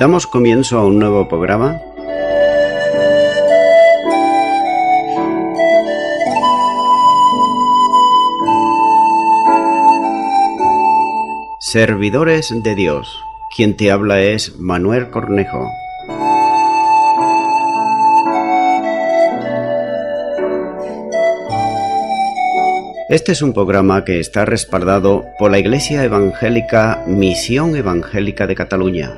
Damos comienzo a un nuevo programa. Servidores de Dios. Quien te habla es Manuel Cornejo. Este es un programa que está respaldado por la Iglesia Evangélica Misión Evangélica de Cataluña.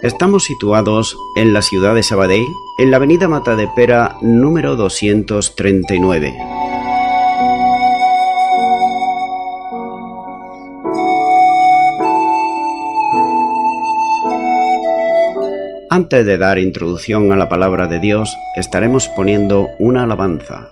Estamos situados en la ciudad de Sabadell, en la avenida Matadepera número 239. Antes de dar introducción a la palabra de Dios, estaremos poniendo una alabanza.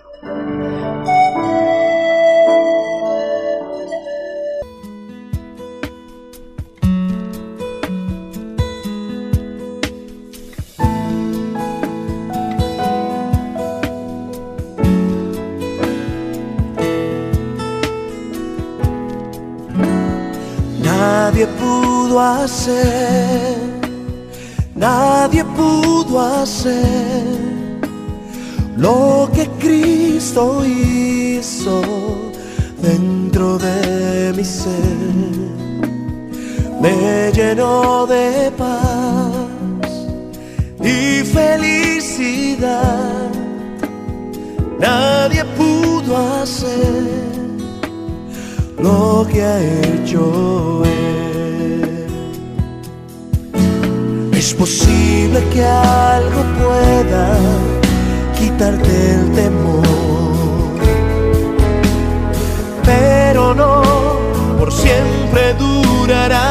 Nadie pudo hacer lo que Cristo hizo dentro de mi ser. Me llenó de paz y felicidad. Nadie pudo hacer lo que ha hecho Él. Es posible que algo pueda quitarte el temor, pero no por siempre durará.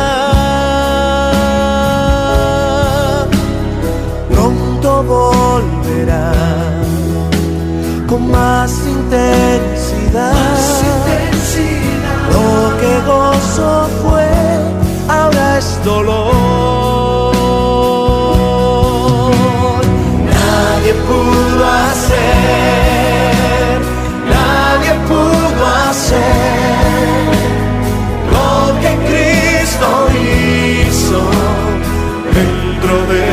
Pronto volverá con más intensidad. Lo que gozo fue, ahora es dolor. Nadie pudo hacer lo que Cristo hizo dentro de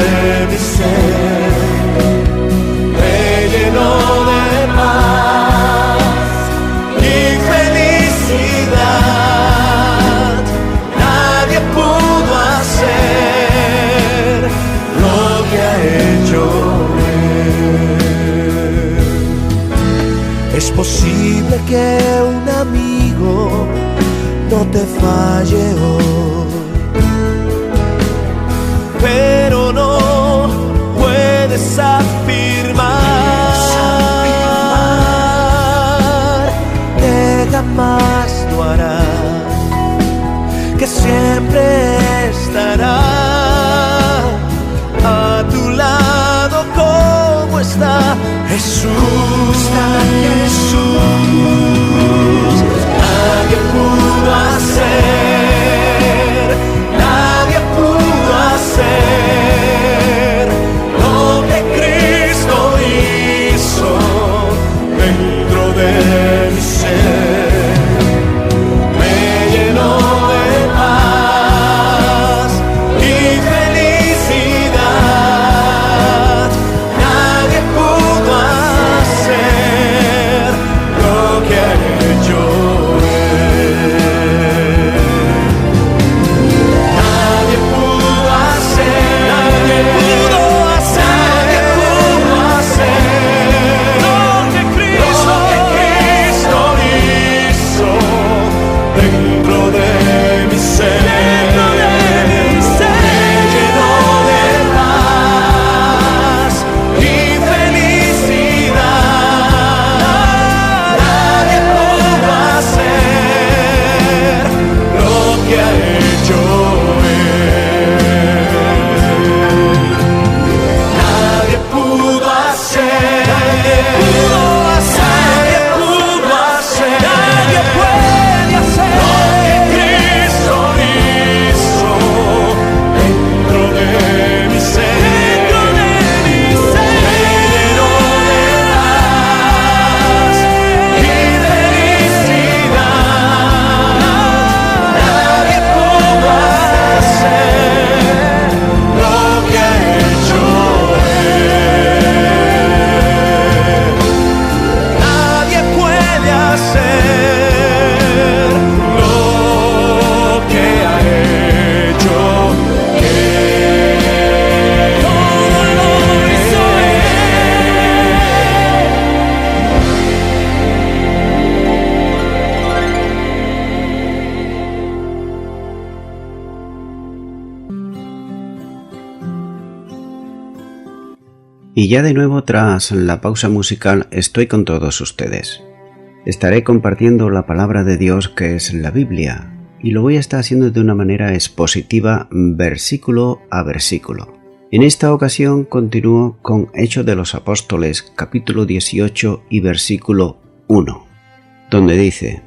mi ser. Me llenó de paz y felicidad. Nadie pudo hacer lo que ha hecho. Es posible que un amigo no te falle hoy, pero no puedes afirmar que jamás lo hará, que siempre estará a tu lado como está Jesús. Nadie pudo hacer lo que Cristo hizo dentro de mi ser. Me llenó de paz y felicidad. Nadie pudo hacer Y ya de nuevo tras la pausa musical estoy con todos ustedes. Estaré compartiendo la palabra de Dios que es la Biblia y lo voy a estar haciendo de una manera expositiva versículo a versículo. En esta ocasión continúo con Hechos de los Apóstoles capítulo 18 y versículo 1, donde dice: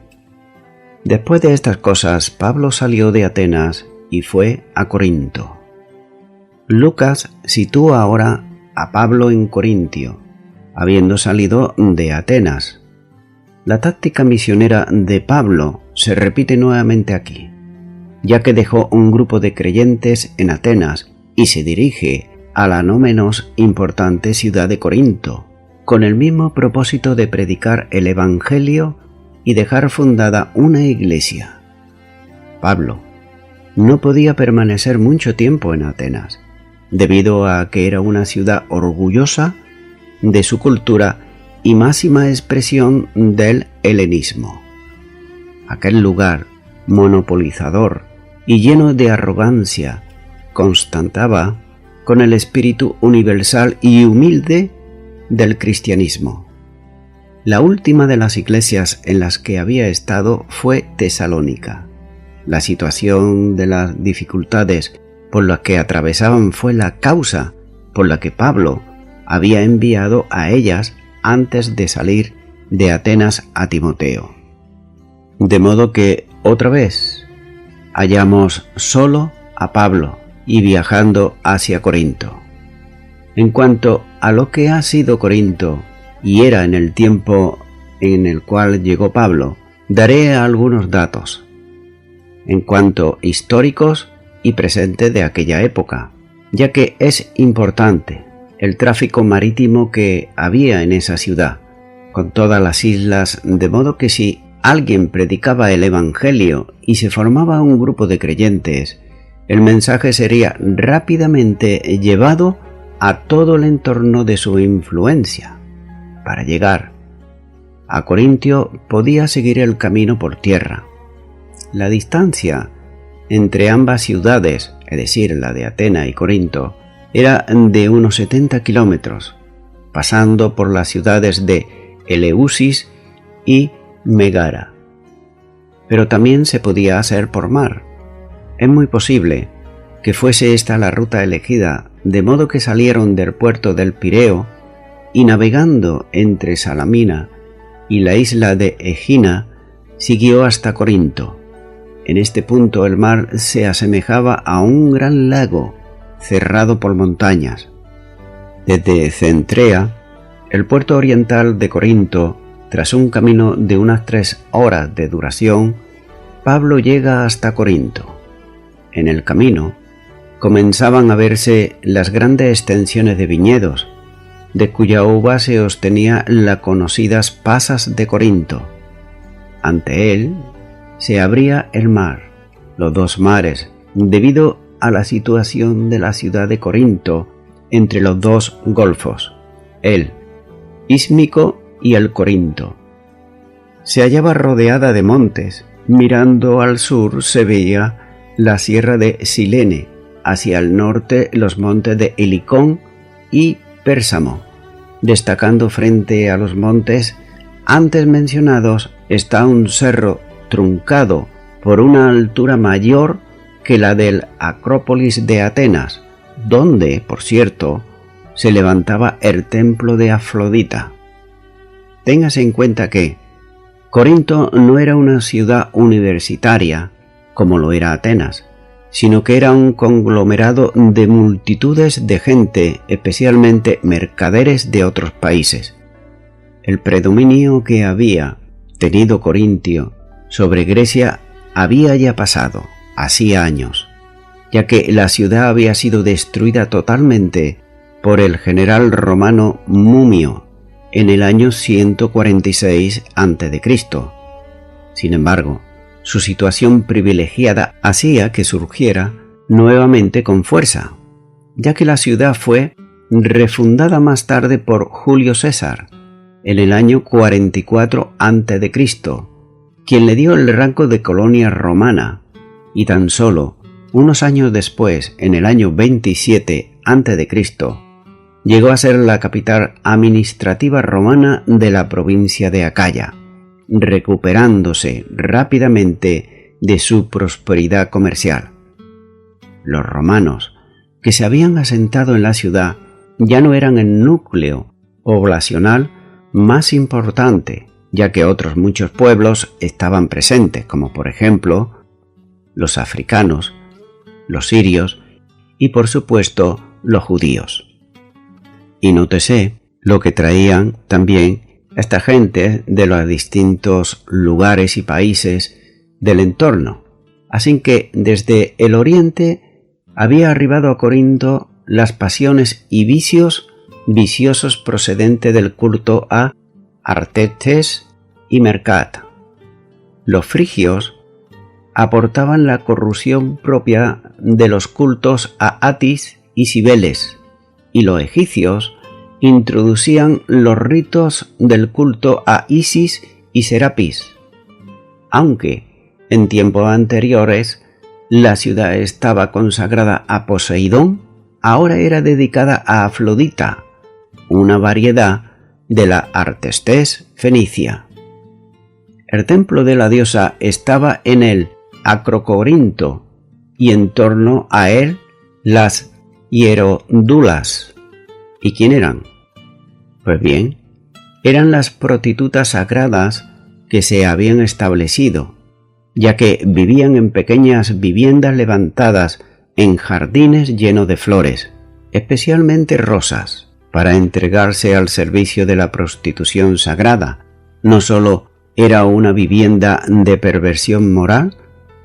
Después de estas cosas Pablo salió de Atenas y fue a Corinto. Lucas sitúa ahora a Pablo en Corintio, habiendo salido de Atenas. La táctica misionera de Pablo se repite nuevamente aquí, ya que dejó un grupo de creyentes en Atenas y se dirige a la no menos importante ciudad de Corinto, con el mismo propósito de predicar el Evangelio y dejar fundada una iglesia. Pablo no podía permanecer mucho tiempo en Atenas, debido a que era una ciudad orgullosa de su cultura y máxima expresión del helenismo. Aquel lugar monopolizador y lleno de arrogancia constantaba con el espíritu universal y humilde del cristianismo. La última de las iglesias en las que había estado fue Tesalónica. La situación de las dificultades por las que atravesaban fue la causa por la que Pablo había enviado a ellas antes de salir de Atenas a Timoteo. De modo que, otra vez, hallamos solo a Pablo y viajando hacia Corinto. En cuanto a lo que ha sido Corinto y era en el tiempo en el cual llegó Pablo, daré algunos datos, en cuanto históricos y presentes de aquella época, ya que es importante el tráfico marítimo que había en esa ciudad, con todas las islas, de modo que si alguien predicaba el Evangelio y se formaba un grupo de creyentes, el mensaje sería rápidamente llevado a todo el entorno de su influencia. Para llegar a Corintio podía seguir el camino por tierra. La distancia entre ambas ciudades, es decir, la de Atenas y Corinto, era de unos 70 kilómetros, pasando por las ciudades de Eleusis y Megara. Pero también se podía hacer por mar. Es muy posible que fuese esta la ruta elegida, de modo que salieron del puerto del Pireo y navegando entre Salamina y la isla de Egina, siguió hasta Corinto. En este punto el mar se asemejaba a un gran lago cerrado por montañas. Desde Centrea, el puerto oriental de Corinto, tras un camino de unas 3 horas de duración, Pablo llega hasta Corinto. En el camino comenzaban a verse las grandes extensiones de viñedos, de cuya uva se obtenía las conocidas pasas de Corinto. Ante él se abría el mar, los dos mares, debido a la situación de la ciudad de Corinto entre los dos golfos, el Ísmico y el Corinto. Se hallaba rodeada de montes. Mirando al sur se veía la sierra de Silene, hacia el norte los montes de Helicón y Pérsamo. Destacando frente a los montes antes mencionados está un cerro truncado por una altura mayor que la del Acrópolis de Atenas, donde, por cierto, se levantaba el templo de Afrodita. Téngase en cuenta que Corinto no era una ciudad universitaria, como lo era Atenas, sino que era un conglomerado de multitudes de gente, especialmente mercaderes de otros países. El predominio que había tenido Corintio sobre Grecia había ya pasado, hacía años, ya que la ciudad había sido destruida totalmente por el general romano Mumio en el año 146 a.C. Sin embargo, su situación privilegiada hacía que surgiera nuevamente con fuerza, ya que la ciudad fue refundada más tarde por Julio César, en el año 44 a.C., quien le dio el rango de colonia romana, y tan solo unos años después, en el año 27 a.C., llegó a ser la capital administrativa romana de la provincia de Acaya, recuperándose rápidamente de su prosperidad comercial. Los romanos, que se habían asentado en la ciudad, ya no eran el núcleo poblacional más importante, ya que otros muchos pueblos estaban presentes, como por ejemplo los africanos, los sirios y por supuesto los judíos. Y nótese lo que traían también esta gente de los distintos lugares y países del entorno. Así que desde el oriente había arribado a Corinto las pasiones y vicios viciosos procedentes del culto a Artetes y Mercat. Los frigios aportaban la corrupción propia de los cultos a Atis y Cibeles, y los egipcios introducían los ritos del culto a Isis y Serapis. Aunque en tiempos anteriores la ciudad estaba consagrada a Poseidón, ahora era dedicada a Afrodita, una variedad de la Artestés fenicia. El templo de la diosa estaba en el Acrocorinto y en torno a él las hieródulas. ¿Y quién eran? Pues bien, eran las prostitutas sagradas que se habían establecido, ya que vivían en pequeñas viviendas levantadas en jardines llenos de flores, especialmente rosas, para entregarse al servicio de la prostitución sagrada. No solo era una vivienda de perversión moral,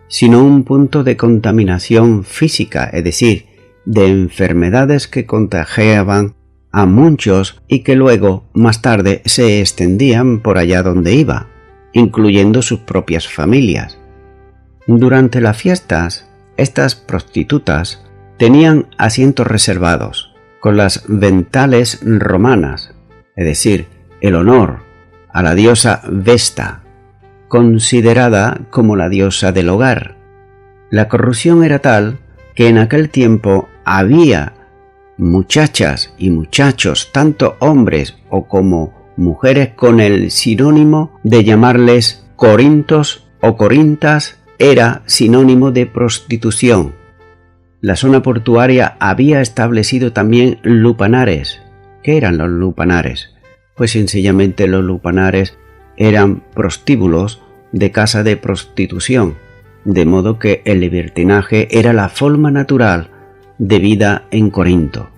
sino un punto de contaminación física, es decir, de enfermedades que contagiaban a muchos y que luego, más tarde, se extendían por allá donde iba, incluyendo sus propias familias. Durante las fiestas, estas prostitutas tenían asientos reservados, con las ventales romanas, es decir, el honor a la diosa Vesta, considerada como la diosa del hogar. La corrupción era tal que en aquel tiempo había muchachas y muchachos, tanto hombres o como mujeres, con el sinónimo de llamarles corintos o corintas, era sinónimo de prostitución. La zona portuaria había establecido también lupanares. ¿Qué eran los lupanares? Pues sencillamente los lupanares eran prostíbulos de casa de prostitución, de modo que el libertinaje era la forma natural de vida en Corinto,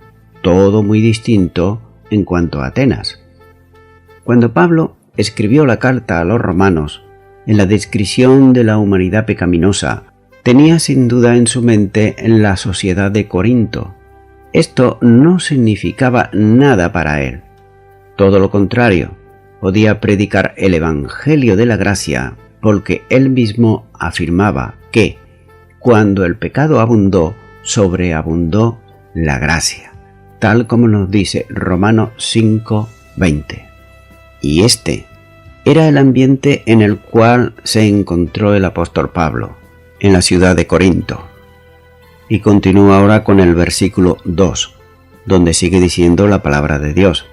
todo muy distinto en cuanto a Atenas. Cuando Pablo escribió la carta a los romanos, en la descripción de la humanidad pecaminosa, tenía sin duda en su mente la sociedad de Corinto. Esto no significaba nada para él. Todo lo contrario, podía predicar el Evangelio de la gracia, porque él mismo afirmaba que, cuando el pecado abundó, sobreabundó la gracia, tal como nos dice Romanos 5:20. Y este era el ambiente en el cual se encontró el apóstol Pablo, en la ciudad de Corinto. Y continúa ahora con el versículo 2, donde sigue diciendo la palabra de Dios.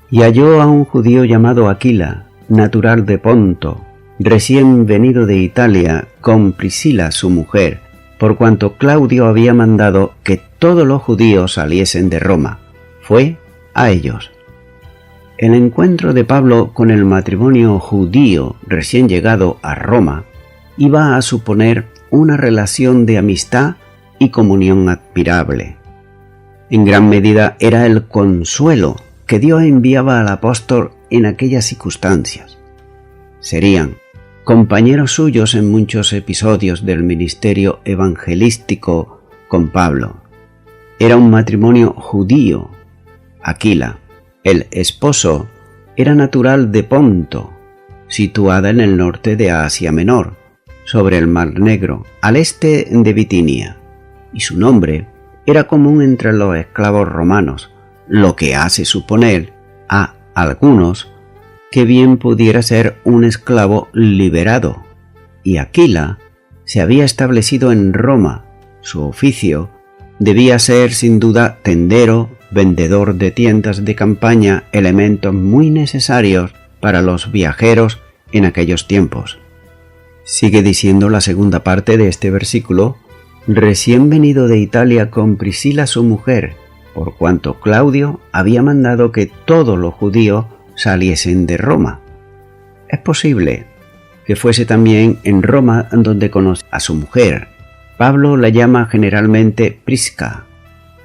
Y halló a un judío llamado Aquila, natural de Ponto, recién venido de Italia, con Priscila su mujer, por cuanto Claudio había mandado que todos los judíos saliesen de Roma. Fue a ellos. El encuentro de Pablo con el matrimonio judío recién llegado a Roma iba a suponer una relación de amistad y comunión admirable. En gran medida era el consuelo que Dios enviaba al apóstol en aquellas circunstancias. Serían compañeros suyos en muchos episodios del ministerio evangelístico con Pablo. Era un matrimonio judío. Aquila, el esposo, era natural de Ponto, situada en el norte de Asia Menor, sobre el Mar Negro, al este de Bitinia, y su nombre era común entre los esclavos romanos, lo que hace suponer a algunos que bien pudiera ser un esclavo liberado. Y Aquila se había establecido en Roma. Su oficio debía ser sin duda tendero vendedor de tiendas de campaña, elementos muy necesarios para los viajeros en aquellos tiempos. Sigue diciendo la segunda parte de este versículo: recién venido de Italia con Priscila su mujer, por cuanto Claudio había mandado que todos los judíos saliesen de Roma. Es posible que fuese también en Roma donde conoció a su mujer. Pablo la llama generalmente Prisca,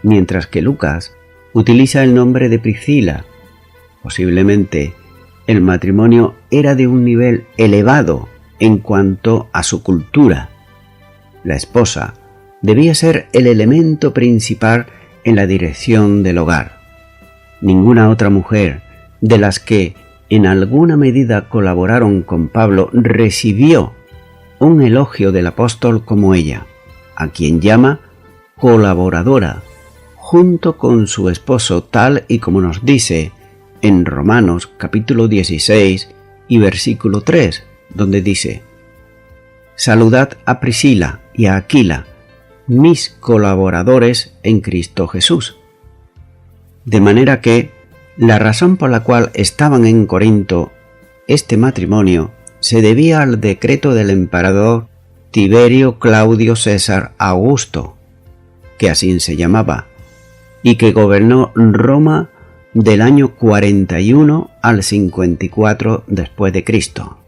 mientras que Lucas utiliza el nombre de Priscila. Posiblemente el matrimonio era de un nivel elevado en cuanto a su cultura. La esposa debía ser el elemento principal en la dirección del hogar. Ninguna otra mujer de las que en alguna medida colaboraron con Pablo recibió un elogio del apóstol como ella, a quien llama colaboradora, junto con su esposo, tal y como nos dice en Romanos capítulo 16 y versículo 3, donde dice: saludad a Priscila y a Aquila, mis colaboradores en Cristo Jesús. De manera que la razón por la cual estaban en Corinto este matrimonio se debía al decreto del emperador Tiberio Claudio César Augusto, que así se llamaba, y que gobernó Roma del año 41 al 54 después de Cristo.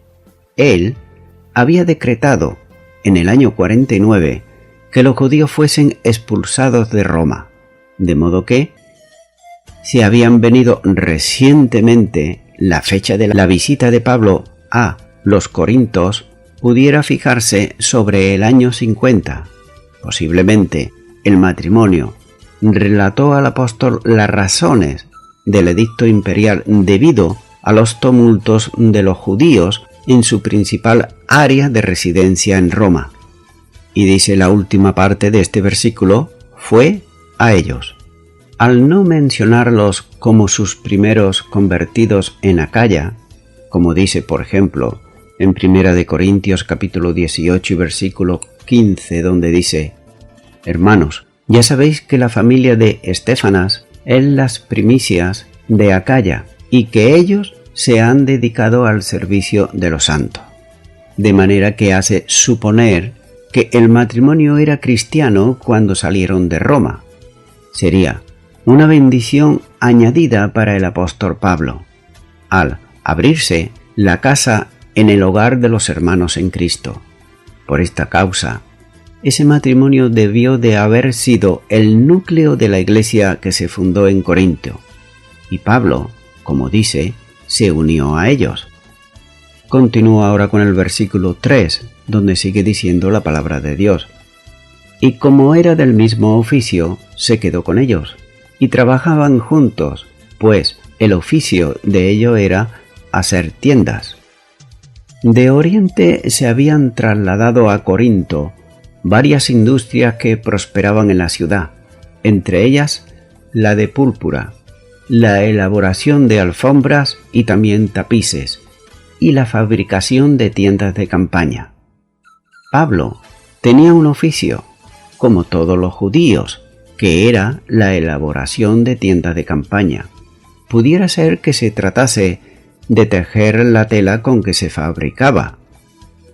Él había decretado en el año 49 que los judíos fuesen expulsados de Roma, de modo que, si habían venido recientemente, la fecha de la visita de Pablo a los Corintios pudiera fijarse sobre el año 50. Posiblemente el matrimonio relató al apóstol las razones del edicto imperial debido a los tumultos de los judíos en su principal área de residencia en Roma. Y dice la última parte de este versículo: fue a ellos. Al no mencionarlos como sus primeros convertidos en Acaya, como dice por ejemplo en 1 Corintios capítulo 18 y versículo 15, donde dice: hermanos, ya sabéis que la familia de Estéfanas es las primicias de Acaya y que ellos se han dedicado al servicio de los santos. De manera que hace suponer que el matrimonio era cristiano cuando salieron de Roma. Sería una bendición añadida para el apóstol Pablo, al abrirse la casa en el hogar de los hermanos en Cristo. Por esta causa, ese matrimonio debió de haber sido el núcleo de la iglesia que se fundó en Corinto, y Pablo, como dice, se unió a ellos. Continúa ahora con el versículo 3, donde sigue diciendo la palabra de Dios: y como era del mismo oficio, se quedó con ellos, y trabajaban juntos, pues el oficio de ello era hacer tiendas. De Oriente se habían trasladado a Corinto varias industrias que prosperaban en la ciudad, entre ellas la de púrpura, la elaboración de alfombras y también tapices, y la fabricación de tiendas de campaña. Pablo tenía un oficio, como todos los judíos, que era la elaboración de tiendas de campaña. Pudiera ser que se tratase de tejer la tela con que se fabricaba.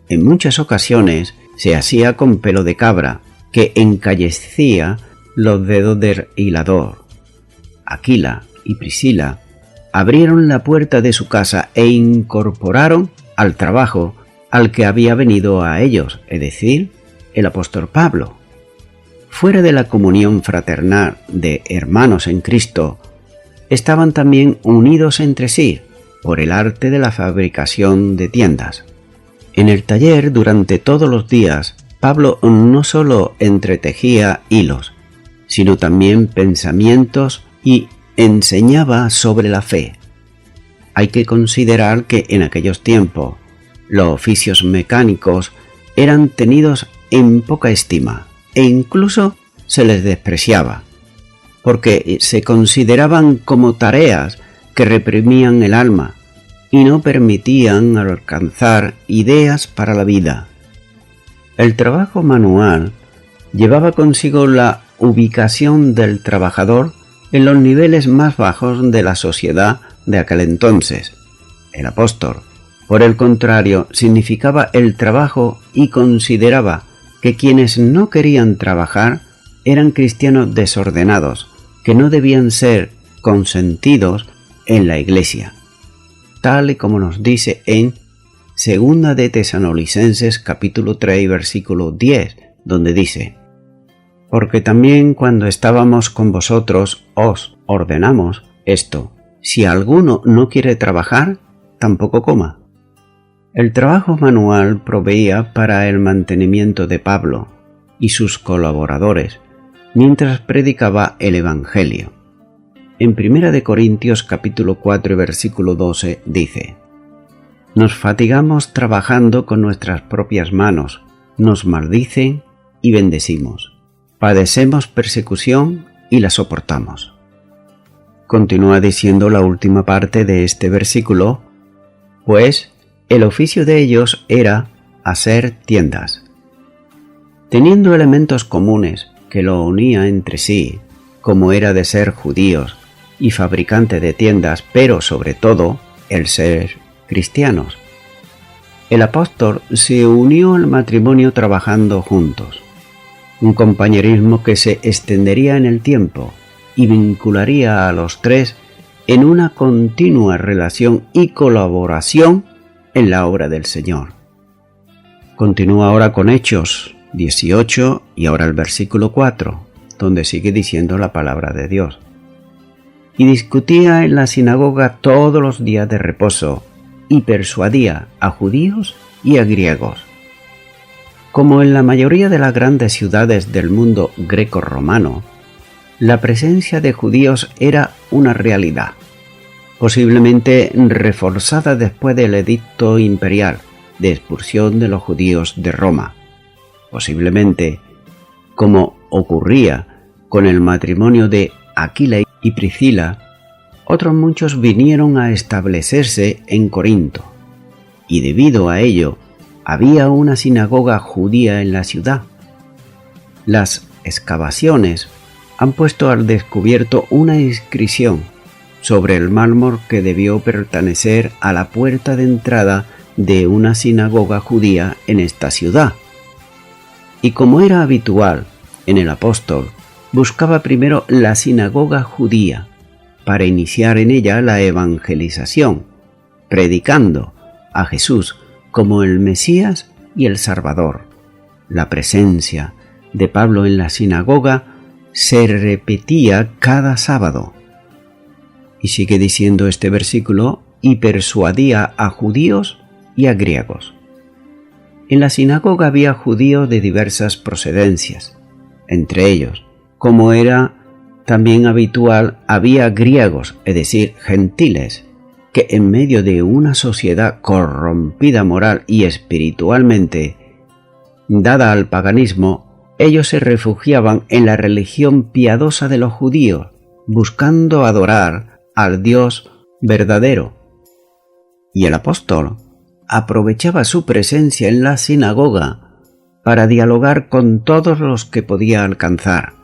En muchas ocasiones se hacía con pelo de cabra, que encallecía los dedos del hilador. Aquila y Priscila abrieron la puerta de su casa e incorporaron al trabajo al que había venido a ellos, es decir, el apóstol Pablo. Fuera de la comunión fraternal de hermanos en Cristo, estaban también unidos entre sí por el arte de la fabricación de tiendas. En el taller, durante todos los días, Pablo no solo entretejía hilos, sino también pensamientos y enseñaba sobre la fe. Hay que considerar que en aquellos tiempos los oficios mecánicos eran tenidos en poca estima e incluso se les despreciaba, porque se consideraban como tareas que reprimían el alma y no permitían alcanzar ideas para la vida. El trabajo manual llevaba consigo la ubicación del trabajador en los niveles más bajos de la sociedad de aquel entonces. El apóstol, por el contrario, significaba el trabajo y consideraba que quienes no querían trabajar eran cristianos desordenados, que no debían ser consentidos en la iglesia, tal y como nos dice en 2 de Tesalonicenses capítulo 3 versículo 10, donde dice: porque también cuando estábamos con vosotros os ordenamos esto: si alguno no quiere trabajar, tampoco coma. El trabajo manual proveía para el mantenimiento de Pablo y sus colaboradores mientras predicaba el Evangelio. En 1 de Corintios capítulo 4 versículo 12 dice: nos fatigamos trabajando con nuestras propias manos, nos maldicen y bendecimos, padecemos persecución y la soportamos. Continúa diciendo la última parte de este versículo: pues el oficio de ellos era hacer tiendas. Teniendo elementos comunes que lo unía entre sí, como era de ser judíos y fabricante de tiendas, pero sobre todo el ser cristianos, el apóstol se unió al matrimonio trabajando juntos, un compañerismo que se extendería en el tiempo y vincularía a los tres en una continua relación y colaboración en la obra del Señor. Continúa ahora con Hechos 18 y ahora el versículo 4, donde sigue diciendo la palabra de Dios. Y discutía en la sinagoga todos los días de reposo y persuadía a judíos y a griegos. Como en la mayoría de las grandes ciudades del mundo greco-romano, la presencia de judíos era una realidad, posiblemente reforzada después del edicto imperial de expulsión de los judíos de Roma. Posiblemente, como ocurría con el matrimonio de Aquila y Priscila, otros muchos vinieron a establecerse en Corinto, y debido a ello había una sinagoga judía en la ciudad. Las excavaciones han puesto al descubierto una inscripción sobre el mármol que debió pertenecer a la puerta de entrada de una sinagoga judía en esta ciudad. Y como era habitual en el apóstol, buscaba primero la sinagoga judía para iniciar en ella la evangelización, predicando a Jesús como el Mesías y el Salvador. La presencia de Pablo en la sinagoga se repetía cada sábado. Y sigue diciendo este versículo: y persuadía a judíos y a griegos. En la sinagoga había judíos de diversas procedencias. Entre ellos, como era también habitual, había griegos, es decir, gentiles, que en medio de una sociedad corrompida moral y espiritualmente dada al paganismo, ellos se refugiaban en la religión piadosa de los judíos, buscando adorar al Dios verdadero. Y el apóstol aprovechaba su presencia en la sinagoga para dialogar con todos los que podía alcanzar,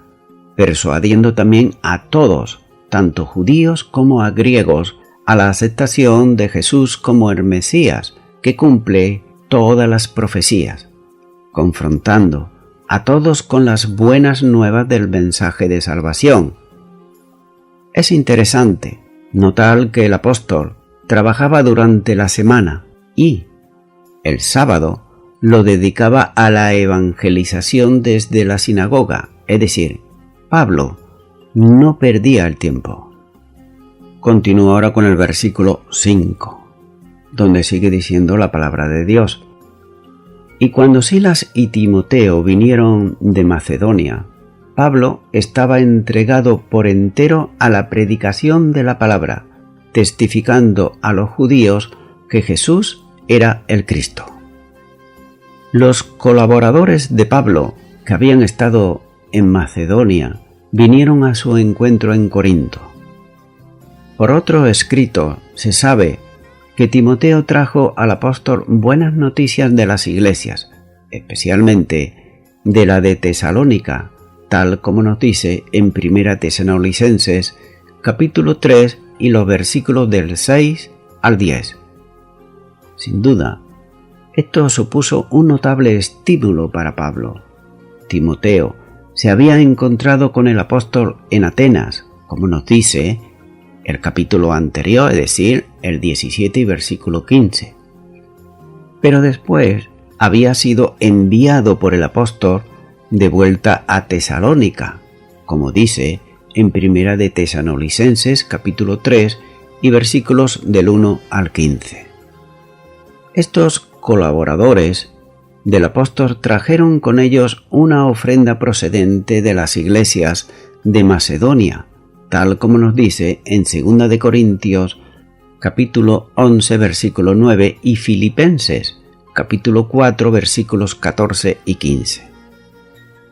persuadiendo también a todos, tanto judíos como a griegos, a la aceptación de Jesús como el Mesías, que cumple todas las profecías, confrontando a todos con las buenas nuevas del mensaje de salvación. Es interesante notar que el apóstol trabajaba durante la semana y el sábado lo dedicaba a la evangelización desde la sinagoga, es decir, Pablo no perdía el tiempo. Continúa ahora con el versículo 5, donde sigue diciendo la palabra de Dios. Y cuando Silas y Timoteo vinieron de Macedonia, Pablo estaba entregado por entero a la predicación de la palabra, testificando a los judíos que Jesús era el Cristo. Los colaboradores de Pablo, que habían estado en Macedonia, vinieron a su encuentro en Corinto. Por otro escrito se sabe que Timoteo trajo al apóstol buenas noticias de las iglesias, especialmente de la de Tesalónica, tal como nos dice en 1 Tesalonicenses, capítulo 3 y los versículos del 6 al 10. Sin duda, esto supuso un notable estímulo para Pablo. Timoteo se había encontrado con el apóstol en Atenas, como nos dice el capítulo anterior, es decir, el 17 y versículo 15. Pero después había sido enviado por el apóstol de vuelta a Tesalónica, como dice en 1 de Tesalonicenses capítulo 3 y versículos del 1 al 15. Estos colaboradores del apóstol trajeron con ellos una ofrenda procedente de las iglesias de Macedonia, tal como nos dice en 2 de Corintios capítulo 11 versículo 9 y Filipenses capítulo 4 versículos 14 y 15.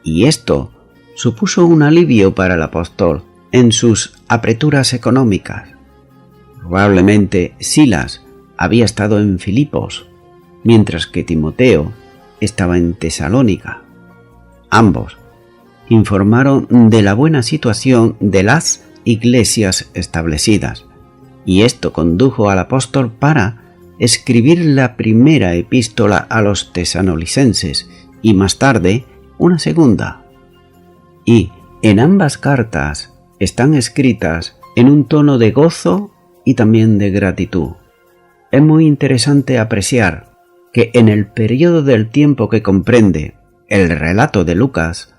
Y esto supuso un alivio para el apóstol en sus apreturas económicas. Probablemente Silas había estado en Filipos, mientras que Timoteo estaba en Tesalónica. Ambos informaron de la buena situación de las iglesias establecidas, y esto condujo al apóstol para escribir la primera epístola a los tesalonicenses y más tarde una segunda. Y en ambas cartas están escritas en un tono de gozo y también de gratitud. Es muy interesante apreciar que en el periodo del tiempo que comprende el relato de Lucas,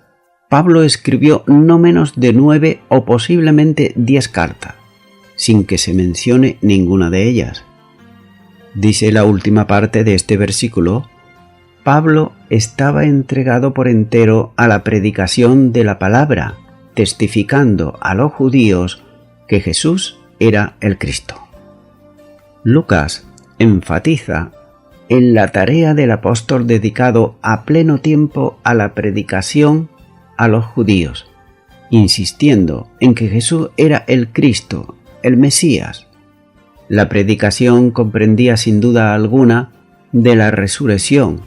Pablo escribió no menos de 9 o posiblemente 10 cartas, sin que se mencione ninguna de ellas. Dice la última parte de este versículo: Pablo estaba entregado por entero a la predicación de la palabra, testificando a los judíos que Jesús era el Cristo. Lucas enfatiza en la tarea del apóstol dedicado a pleno tiempo a la predicación a los judíos, insistiendo en que Jesús era el Cristo, el Mesías. La predicación comprendía sin duda alguna de la resurrección,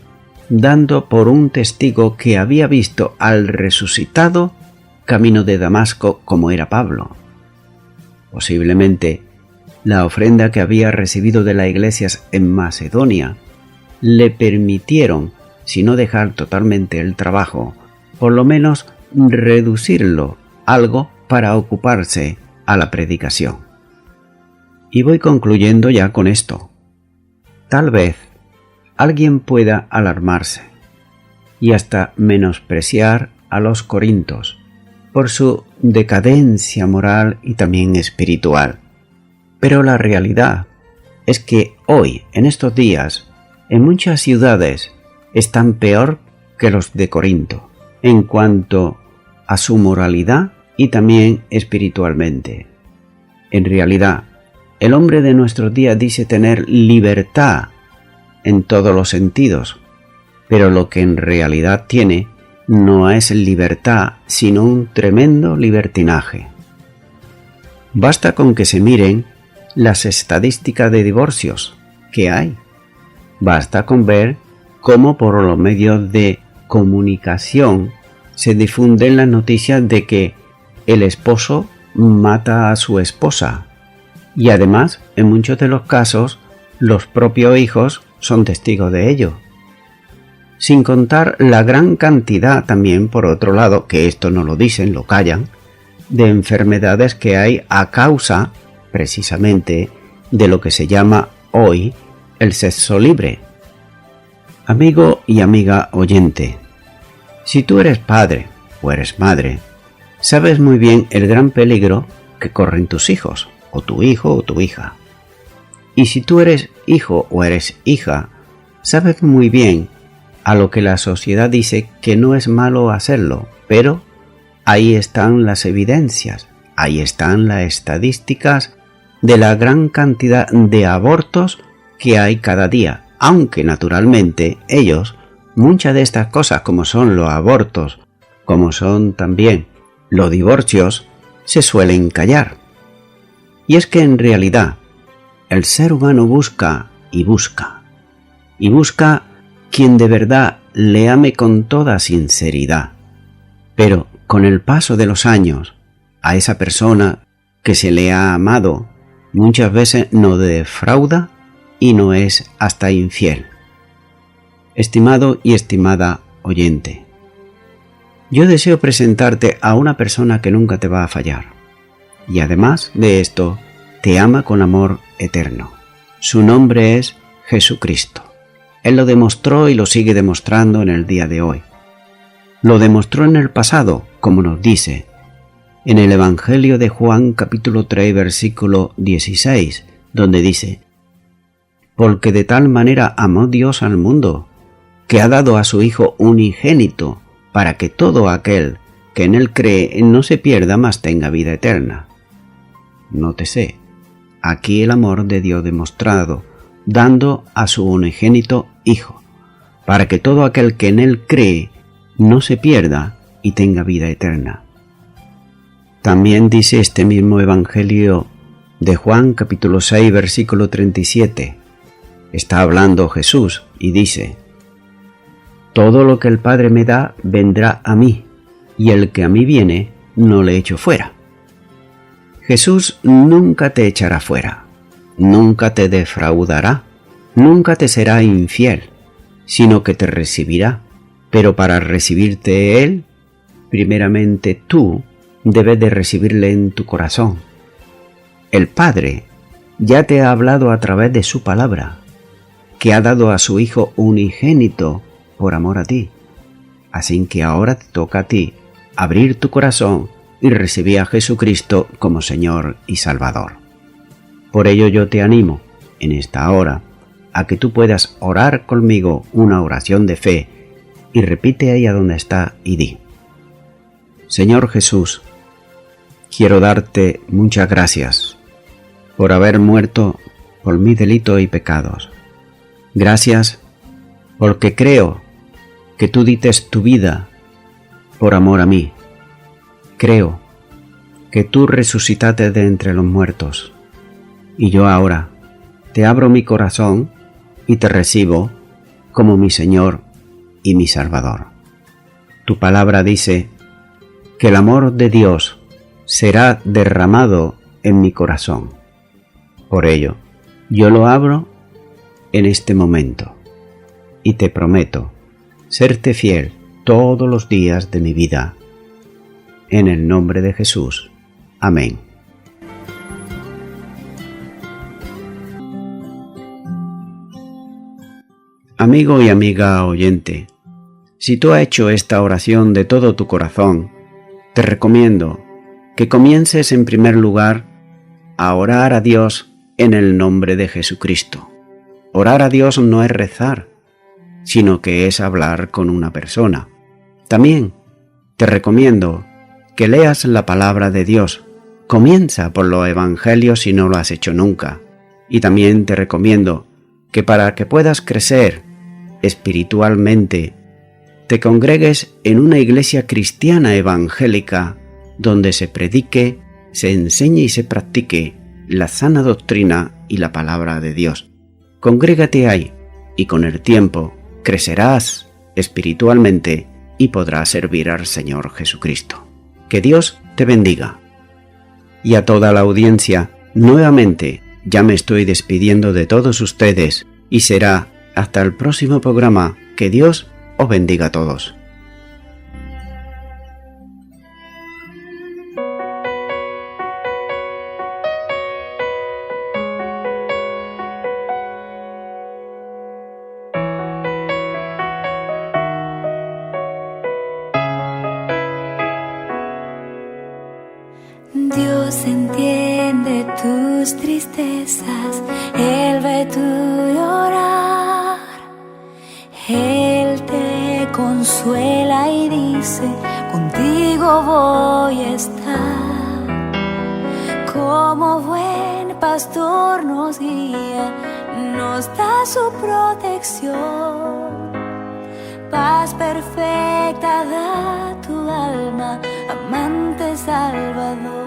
dando por un testigo que había visto al resucitado camino de Damasco como era Pablo. Posiblemente la ofrenda que había recibido de las iglesias en Macedonia le permitieron, si no dejar totalmente el trabajo, por lo menos reducirlo algo para ocuparse a la predicación. Y voy concluyendo ya con esto. Tal vez alguien pueda alarmarse y hasta menospreciar a los corintios por su decadencia moral y también espiritual. Pero la realidad es que hoy, en estos días, en muchas ciudades están peor que los de Corinto en cuanto a su moralidad y también espiritualmente. En realidad, el hombre de nuestros días dice tener libertad en todos los sentidos, pero lo que en realidad tiene no es libertad, sino un tremendo libertinaje. Basta con que se miren las estadísticas de divorcios que hay. Basta con ver cómo por los medios de comunicación se difunden las noticias de que el esposo mata a su esposa, y además, en muchos de los casos, los propios hijos son testigos de ello. Sin contar la gran cantidad también, por otro lado, que esto no lo dicen, lo callan, de enfermedades que hay a causa, precisamente, de lo que se llama hoy el sexo libre. Amigo y amiga oyente, si tú eres padre o eres madre, sabes muy bien el gran peligro que corren tus hijos, o tu hijo o tu hija. Y si tú eres hijo o eres hija, sabes muy bien a lo que la sociedad dice que no es malo hacerlo, pero ahí están las evidencias, ahí están las estadísticas de la gran cantidad de abortos que hay cada día, aunque naturalmente ellos, muchas de estas cosas como son los abortos, como son también los divorcios, se suelen callar. Y es que en realidad el ser humano busca y busca quien de verdad le ame con toda sinceridad. Pero con el paso de los años, a esa persona que se le ha amado, muchas veces no defrauda y no es hasta infiel. Estimado y estimada oyente, yo deseo presentarte a una persona que nunca te va a fallar, y además de esto, te ama con amor eterno. Su nombre es Jesucristo. Él lo demostró y lo sigue demostrando en el día de hoy. Lo demostró en el pasado, como nos dice en el Evangelio de Juan capítulo 3 versículo 16, donde dice: porque de tal manera amó Dios al mundo, que ha dado a su Hijo unigénito, para que todo aquel que en él cree no se pierda, mas tenga vida eterna. Nótese, aquí el amor de Dios demostrado, dando a su unigénito Hijo, para que todo aquel que en él cree no se pierda y tenga vida eterna. También dice este mismo Evangelio de Juan capítulo 6 versículo 37. Está hablando Jesús y dice: todo lo que el Padre me da vendrá a mí, y el que a mí viene no le echo fuera. Jesús nunca te echará fuera, nunca te defraudará, nunca te será infiel, sino que te recibirá. Pero para recibirte Él, primeramente tú debes de recibirle en tu corazón. El Padre ya te ha hablado a través de su palabra, que ha dado a su Hijo unigénito por amor a ti. Así que ahora te toca a ti abrir tu corazón y recibir a Jesucristo como Señor y Salvador. Por ello yo te animo en esta hora a que tú puedas orar conmigo una oración de fe y repite ahí a donde está y di: Señor Jesús, quiero darte muchas gracias por haber muerto por mis delitos y pecados. Gracias porque creo que tú dites tu vida por amor a mí. Creo que tú resucitaste de entre los muertos. Y yo ahora te abro mi corazón y te recibo como mi Señor y mi Salvador. Tu palabra dice que el amor de Dios será derramado en mi corazón. Por ello, yo lo abro en este momento y te prometo serte fiel todos los días de mi vida. En el nombre de Jesús. Amén. Amigo y amiga oyente, si tú has hecho esta oración de todo tu corazón, te recomiendo que comiences en primer lugar a orar a Dios en el nombre de Jesucristo. Orar a Dios no es rezar, sino que es hablar con una persona. También te recomiendo que leas la palabra de Dios. Comienza por los evangelios si no lo has hecho nunca. Y también te recomiendo que para que puedas crecer espiritualmente, te congregues en una iglesia cristiana evangélica donde se predique, se enseñe y se practique la sana doctrina y la palabra de Dios. Congrégate ahí y con el tiempo crecerás espiritualmente y podrás servir al Señor Jesucristo. Que Dios te bendiga. Y a toda la audiencia, nuevamente, ya me estoy despidiendo de todos ustedes y será hasta el próximo programa. Que Dios os bendiga a todos. Dios entiende tus tristezas, Él ve tu llorar, Él te consuela y dice, contigo voy a estar. Como buen pastor nos guía, nos da su protección. Paz perfecta da tu alma, amante Salvador.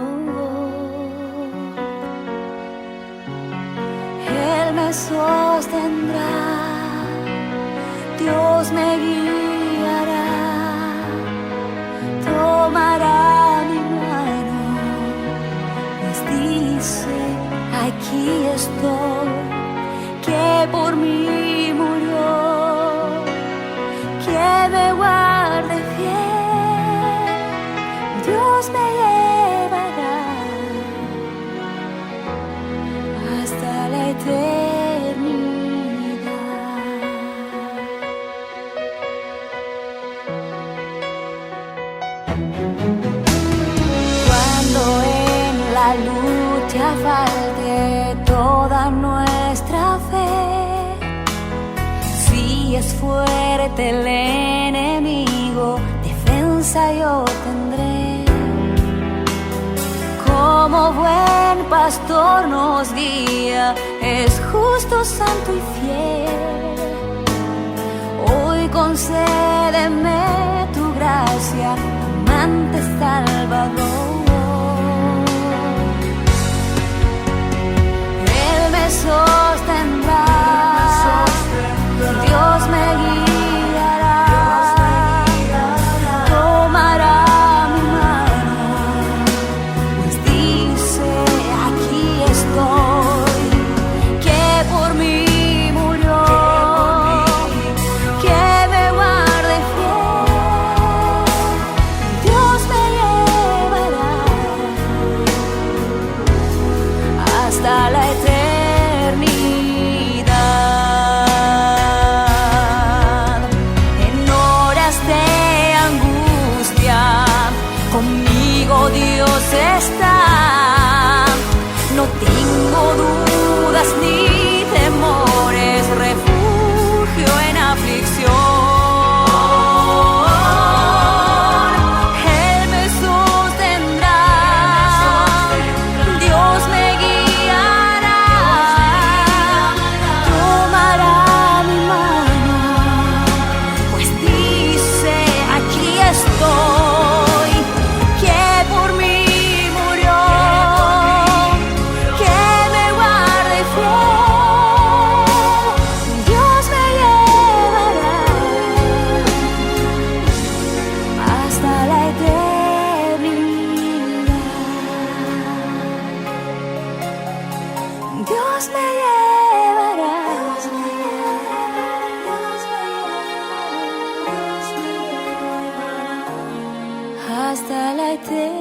Él me sostendrá, Dios me guiará, tomará Dios me llevará hasta la eternidad. Cuando en la lucha falte toda nuestra fe, si es fuerte el enemigo, defensa yo tendré. Como buen pastor nos guía, es justo, santo y fiel. Hoy concédeme tu gracia, amante Salvador. Él me sostendrá, Dios me guiará, tomará mi mano, pues dice aquí estoy, que por mí murió, que me guarde fiel. Dios me llevará hasta la eternidad. En horas de angustia, conmigo Dios está. No tengo dudas ni temores, refugio en aflicción. Él me sostendrá, Dios me guiará, tomará mi mano, pues dice aquí estoy, que por mí murió, que me guarde fiel. Dios me llevará hasta la eternidad. Dios me llevará hasta la eternidad.